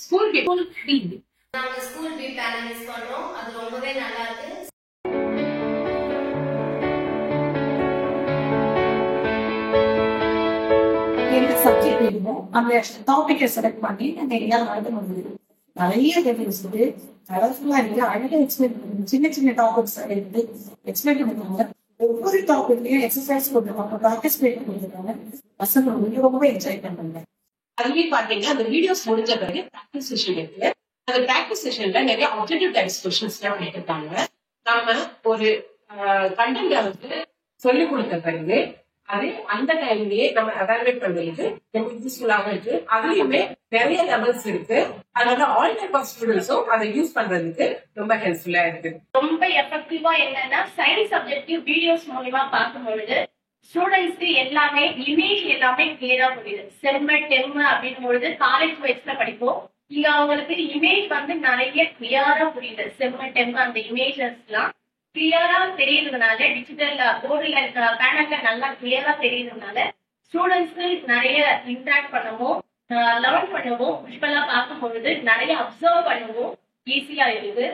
School B நாங்க school B plan use பண்றோம். அது ரொம்பவே நல்லா இருக்கு. என்ன சப்ஜெக்ட் வேணுமோ அந்த டாபிக்கை செலக்ட் பண்ணி அந்த ஏரியா நடந்து வந்தது. நிறைய இருக்குது, கலர்ஃபுல்லா இருக்கு, அழகா எக்ஸ்பிளைன் பண்ணுங்க. சின்ன சின்ன டாபிக்ஸ் எடுத்து எக்ஸ்பிளைன் பண்ணுவாங்க. ஒவ்வொரு டாபிக்லயும் எக்ஸசைஸ் கொடுத்துருக்காங்க, ப்ராக்டிஸ் பண்ணி கொடுத்துருக்காங்க. பசங்க ரொம்பவே என்ஜாய் பண்ணுவாங்க. அதுலயும் பாத்தீங்கன்னா அந்த வீடியோஸ் முடிஞ்ச பிறகு பிராக்டிஸ் செஷன் இருக்கு. அந்த பிராக்டிஸ் செஷன்ல நிறைய ஆப்ஜெக்டிவ் டைப்ஸ் கொஸ்டின்ஸ் எல்லாம் கேட்டிருக்காங்க. நாம ஒரு கண்டென்ட் வந்து சொல்லிக் கொடுத்த பிறகு அது அந்த டைம்லயே நம்ம எவாலுவேட் பண்றது ரொம்ப யூஸ்ஃபுல்லாக இருக்கு. அதுலயுமே நிறைய லெவல்ஸ் இருக்கு. அதனால ஆல் டைப் ஆஃப் ஸ்டூடெண்ட்ஸும் அதை யூஸ் பண்றதுக்கு ரொம்ப ஹெல்ப்ஃபுல்லா இருக்கு. ரொம்ப எஃபெக்டிவா என்னன்னா சயின்ஸ் சப்ஜெக்டிவ் வீடியோஸ் மூலமா பார்க்கும்பொழுது ஸ்டூடெண்ட்ஸ்க்கு எல்லாமே இமேஜ் எல்லாமே கிளியரா புரியுது. செம்ம டெம் அப்படின் பொழுது காலேஜ் வைஸ்ல படிப்போம். இங்க அவங்களுக்கு இமேஜ் வந்து நிறைய கிளியரா புரியுது. செம்ம டெம் அந்த இமேஜஸ் எல்லாம் கிளியரா தெரியுறதுனால, டிஜிட்டல் போர்டுல இருக்கிற பேனல்ல நல்லா கிளியரா தெரியுறதுனால ஸ்டூடெண்ட்ஸ்க்கு நிறைய இன்டராக்ட் பண்ணவும், லேர்ன் பண்ணவும், விஷுவலா பார்க்கும் பொழுது நிறைய அப்சர்வ் பண்ணவும் ஈஸியா இருக்கு.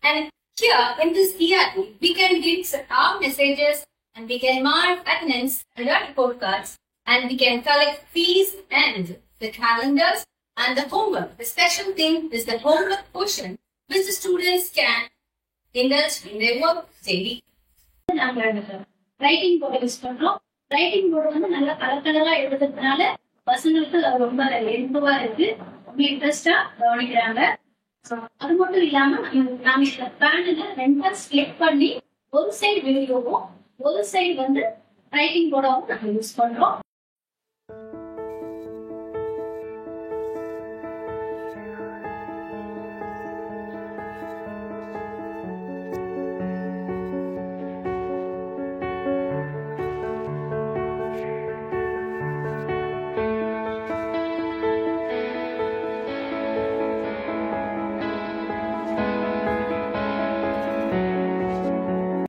And here in this ERP, we can give our messages and we can mark attendance and our report cards and we can collect fees and the calendars and the homework. The special thing is the homework portion which the students can indulge in their work daily. நாங்க writing board use பண்றோம். Writing board வந்து நல்லா colour கலரா எழுதுறதுனால பசங்களுக்கு ரொம்ப எளிமையா இருக்கு, ரொம்ப இன்ட்ரெஸ்டா கவனிக்கிறாங்க. அது மட்டும் இல்லாம நாம இந்த பேனல ரெண்டா ஸ்பிளிட் பண்ணி ஒரு சைடு வீடியோவும் ஒரு சைடு வந்து ரைட்டிங் போர்டாவும் நாங்க யூஸ் பண்றோம்.